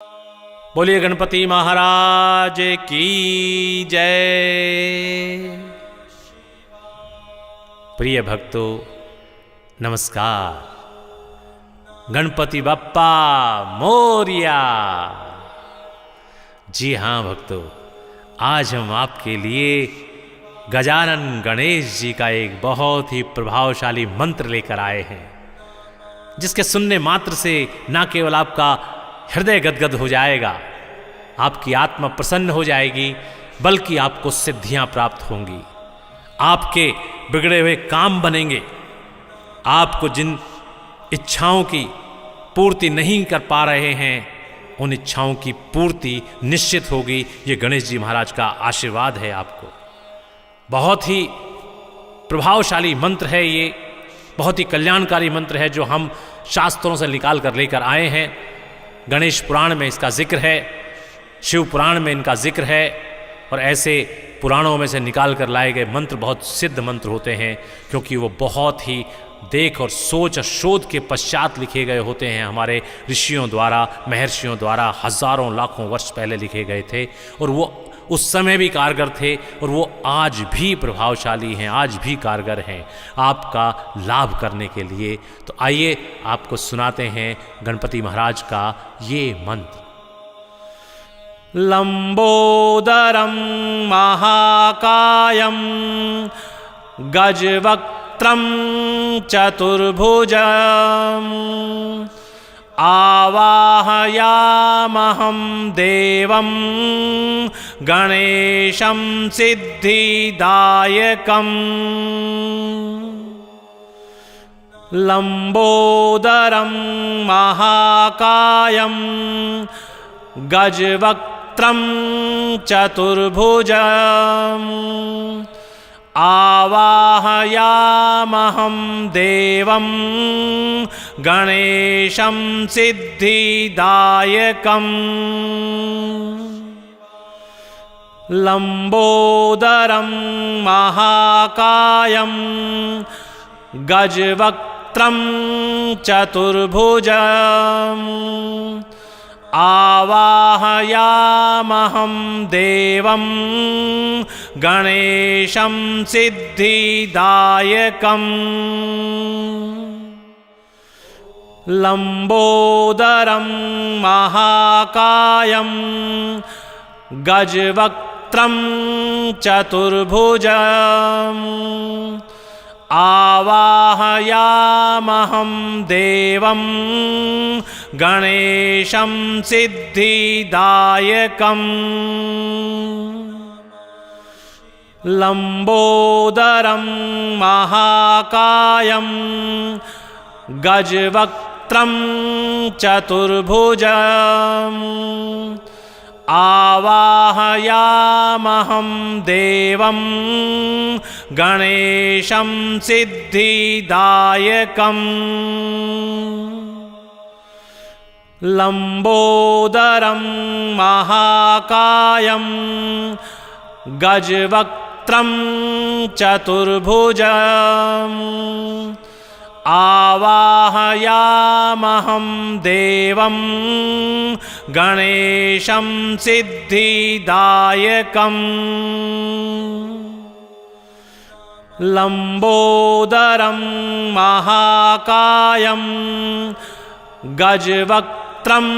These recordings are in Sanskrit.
बोलिए गणपति महाराज की जय। प्रिय भक्तों नमस्कार। गणपति बप्पा मोरिया। जी हाँ भक्तों, आज हम आपके लिए गजानन गणेश जी का एक बहुत ही प्रभावशाली मंत्र लेकर आए हैं, जिसके सुनने मात्र से न केवल आपका हृदय गदगद हो जाएगा, आपकी आत्मा प्रसन्न हो जाएगी, बल्कि आपको सिद्धियां प्राप्त होंगी, आपके बिगड़े हुए काम बनेंगे, आपको जिन इच्छाओं की पूर्ति नहीं कर पा रहे हैं उन इच्छाओं की पूर्ति निश्चित होगी। ये गणेश जी महाराज का आशीर्वाद है आपको। बहुत ही प्रभावशाली मंत्र है ये, बहुत ही कल्याणकारी मंत्र है जो हम शास्त्रों से निकाल कर लेकर आए हैं। गणेश पुराण में इसका जिक्र है, शिव पुराण में इनका जिक्र है, और ऐसे पुराणों में से निकाल कर लाए गए मंत्र बहुत सिद्ध मंत्र होते हैं, क्योंकि वो बहुत ही देख और सोच और शोध के पश्चात लिखे गए होते हैं। हमारे ऋषियों द्वारा, महर्षियों द्वारा हजारों लाखों वर्ष पहले लिखे गए थे, और वो उस समय भी कारगर थे और वो आज भी प्रभावशाली हैं, आज भी कारगर हैं आपका लाभ करने के लिए। तो आइए आपको सुनाते हैं गणपति महाराज का ये मंत्र। लंबोदरम महाकायम गजवक्त्रम चतुर्भुजम आवाहयामहं देवं गणेशं सिद्धिदायकम्। लंबोदरं महाकायं गजवक्त्रं चतुर्भुजम् आवाहयामहं देवं गणेशं सिद्धिदायकम्। लंबोदरं महाकायं गजवक्त्रं चतुर्भुजम् आवाहयामहं देवं गणेशं सिद्धिदायकम्। लंबोदरं महाकायं गजवक्त्रं चतुर्भुजम् आवाहयामहं देवं गणेशं सिद्धिदायकम्। लंबोदरं महाकायं गजवक्त्रं चतुर्भुजम् आवाहयामहं देवं गणेशं सिद्धिदायकम्। लंबोदरं महाकायं गजवक्त्रं चतुर्भुजम् आवाहयामहं देवं गणेशं सिद्धिदायकम्। लंबोदरं महाकायं गजवक्त्रं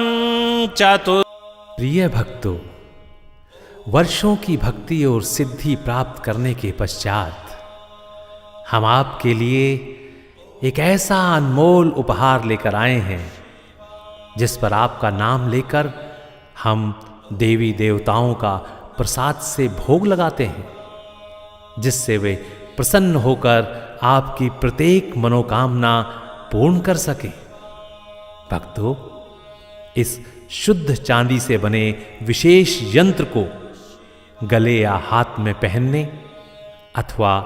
प्रिय भक्तों, वर्षों की भक्ति और सिद्धि प्राप्त करने के पश्चात हम आपके लिए एक ऐसा अनमोल उपहार लेकर आए हैं, जिस पर आपका नाम लेकर हम देवी देवताओं का प्रसाद से भोग लगाते हैं, जिससे वे प्रसन्न होकर आपकी प्रत्येक मनोकामना पूर्ण कर सके। भक्तों, इस शुद्ध चांदी से बने विशेष यंत्र को गले या हाथ में पहनने अथवा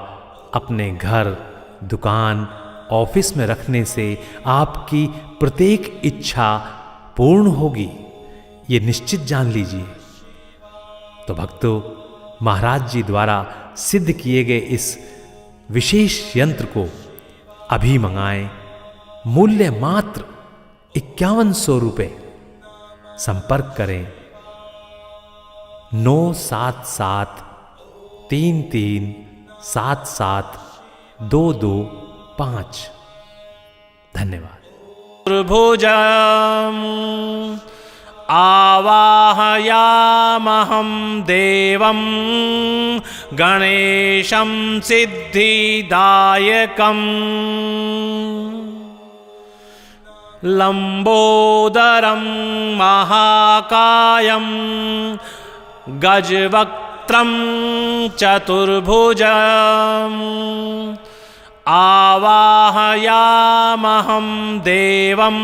अपने घर, दुकान, ऑफिस में रखने से आपकी प्रत्येक इच्छा पूर्ण होगी, ये निश्चित जान लीजिए। तो भक्तों, महाराज जी द्वारा सिद्ध किए गए इस विशेष यंत्र को अभी मंगाएं। मूल्य मात्र 5100 रुपये। संपर्क करें 9773377225। धन्यवाद। चतुर्भुजम् आवाहयामहं देवं गणेशं सिद्धिदायकम् लंबोदरं महाकायं गजवक्त्रं चतुर्भुजम् आवाहयामहं देवं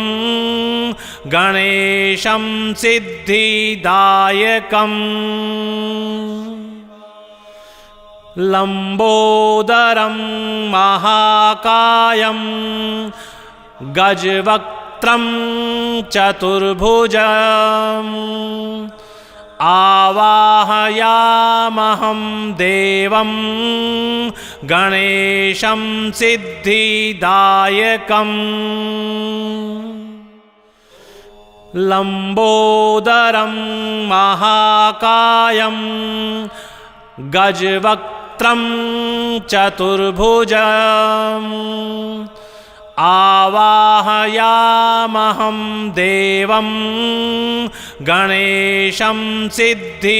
गणेशं सिद्धिदायकम् लंबोदरं महाकायं गजवक्त्रं चतुर्भुजम् आवाहयामहं देवं गणेशं सिद्धिदायकम् लंबोदरं महाकायं गजवक्त्रं चतुर्भुजम् आवाहयामहं देवं गणेशं सिद्धिदायकम्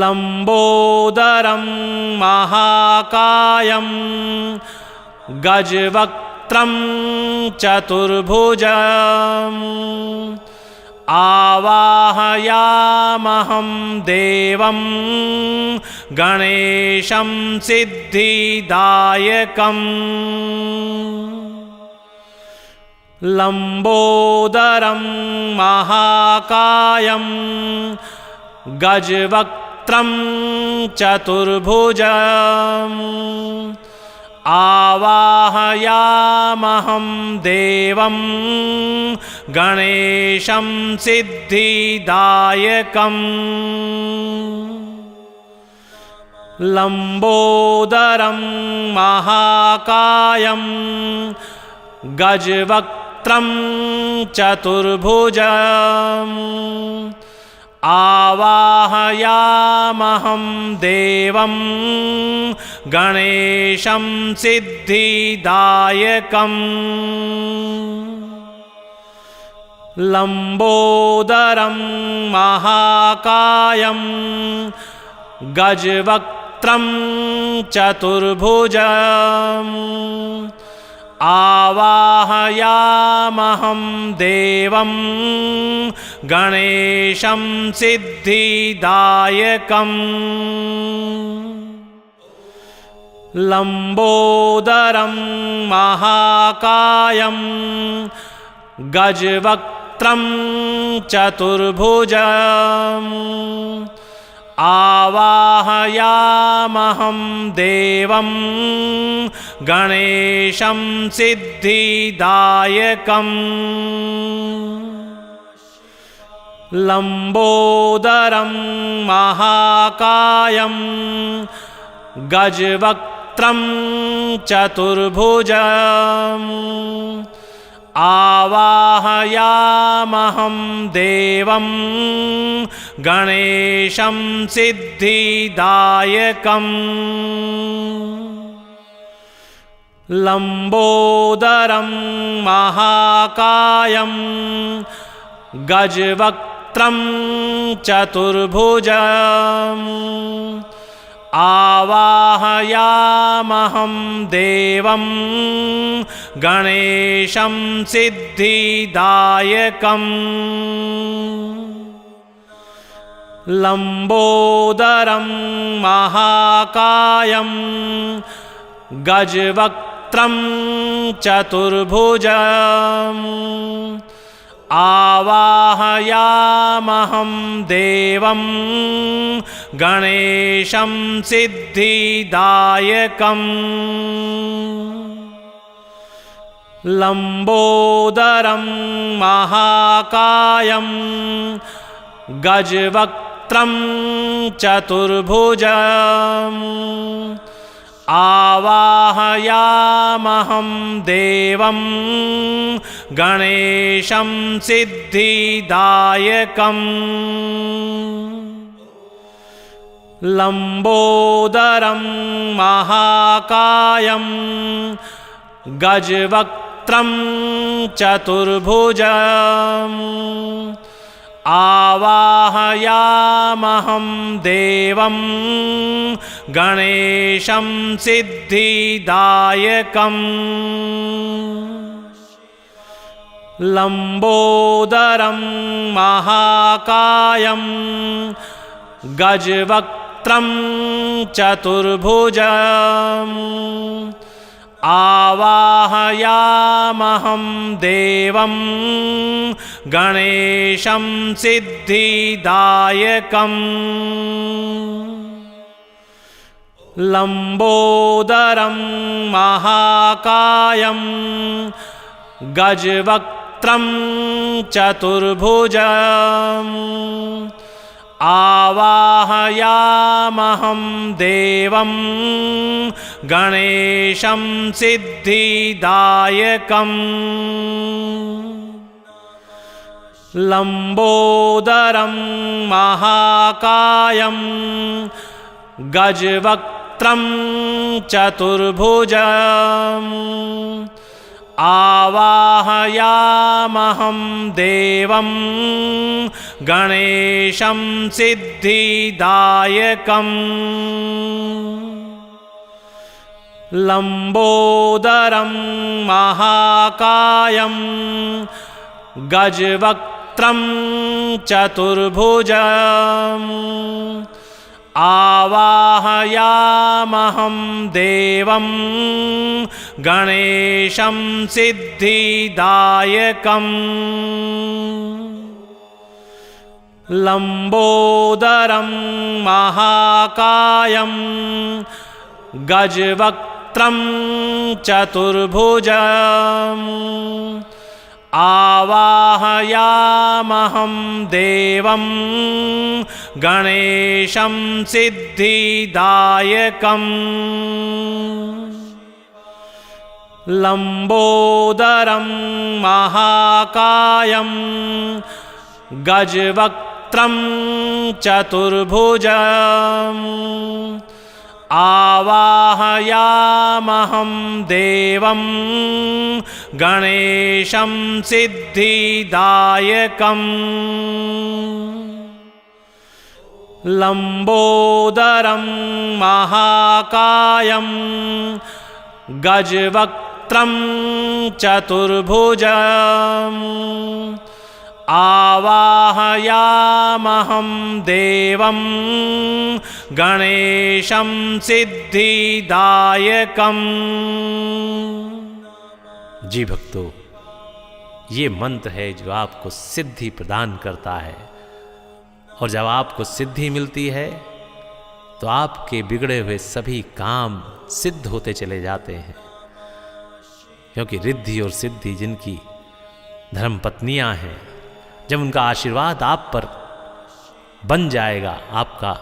लंबोदरं महाकायं गजवक्त्रं चतुर्भुजम् आवाहयामहं देवं गणेशं सिद्धिदायकम् लंबोदरं महाकायं गजवक्त्रं चतुर्भुजम् आवाहयामहं देवं गणेशं सिद्धिदायकम् लंबोदरं महाकायं गजवक्त्रं चतुर्भुजम् आवाहयामहं देवं गणेशं सिद्धिदायकम् लंबोदरं महाकायं गजवक्त्रं चतुर्भुजम् आवाहयामहं देवं गणेशं सिद्धिदायकम् लंबोदरं महाकायं गजवक्त्रं चतुर्भुजम् आवाहयामहं देवं गणेशं सिद्धिदायकम् लंबोदरं महाकायं गजवक्त्रं चतुर्भुजम् आवाहयामहं देवं गणेशं सिद्धिदायकम् लंबोदरं महाकायं गजवक्त्रं चतुर्भुजम् आवाहयामहं देवं गणेशं सिद्धिदायकम् लंबोदरं महाकायं गजवक्त्रं चतुर्भुजम् आवाहयामहं देवं गणेशं सिद्धिदायकम् लंबोदरं महाकायं गजवक्त्रं चतुर्भुजम् आवाहयामहं देवं गणेशं सिद्धिदायकम् लंबोदरं महाकायं गजवक्त्रं चतुर्भुजम् आवाहयामहं देवं गणेशं सिद्धिदायकम् लंबोदरं महाकायं गजवक्त्रं चतुर्भुजम् आवाहयामहं देवं गणेशं सिद्धिदायकम् लंबोदरं महाकायं गजवक्त्रं चतुर्भुजम् आवाहयामहं देवं गणेशं सिद्धिदायकम् लंबोदरं महाकायं गजवक्त्रं चतुर्भुजम् आवाहयामहं देवं गणेशं सिद्धिदायकम् लंबोदरं महाकायं गजवक्त्रं चतुर्भुजम् आवाहयामहं देवं गणेशं सिद्धिदायकम् लंबोदरं महाकायं गजवक्त्रं चतुर्भुजम् आवाहयामहं देवं गणेशं सिद्धिदायकम् लंबोदरं महाकायं गजवक्त्रं चतुर्भुजम् आवाहयामहं देवं गणेशं सिद्धिदायकम् लंबोदरं महाकायं गजवक्त्रं चतुर्भुजम् आवाहयामहं देवं गणेशं सिद्धिदायकम्। जी भक्तों, ये मंत्र है जो आपको सिद्धि प्रदान करता है, और जब आपको सिद्धि मिलती है तो आपके बिगड़े हुए सभी काम सिद्ध होते चले जाते हैं, क्योंकि रिद्धि और सिद्धि जिनकी धर्मपत्नियां हैं, जब उनका आशीर्वाद आप पर बन जाएगा, आपका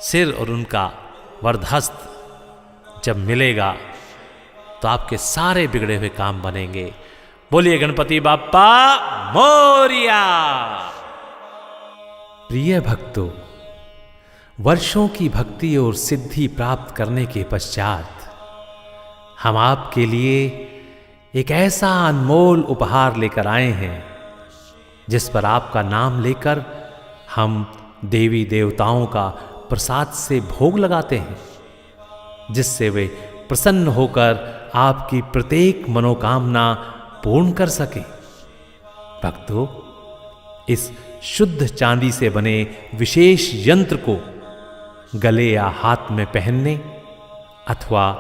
सिर और उनका वरदहस्त जब मिलेगा तो आपके सारे बिगड़े हुए काम बनेंगे। बोलिए गणपति बाप्पा मोरिया। प्रिय भक्तों, वर्षों की भक्ति और सिद्धि प्राप्त करने के पश्चात हम आपके लिए एक ऐसा अनमोल उपहार लेकर आए हैं जिस पर आपका नाम लेकर हम देवी देवताओं का प्रसाद से भोग लगाते हैं, जिससे वे प्रसन्न होकर आपकी प्रत्येक मनोकामना पूर्ण कर सके। भक्तों, इस शुद्ध चांदी से बने विशेष यंत्र को गले या हाथ में पहनने अथवा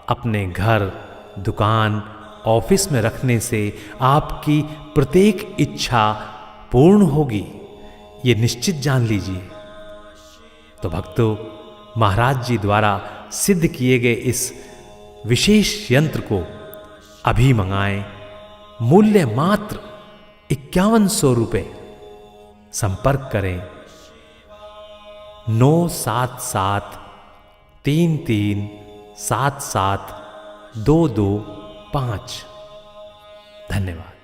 अपने घर, दुकान, ऑफिस में रखने से आपकी प्रत्येक इच्छा पूर्ण होगी, ये निश्चित जान लीजिए। तो भक्तों, महाराज जी द्वारा सिद्ध किए गए इस विशेष यंत्र को अभी मंगाएं। मूल्य मात्र 5100 रुपये। संपर्क करें 97733 772225। धन्यवाद।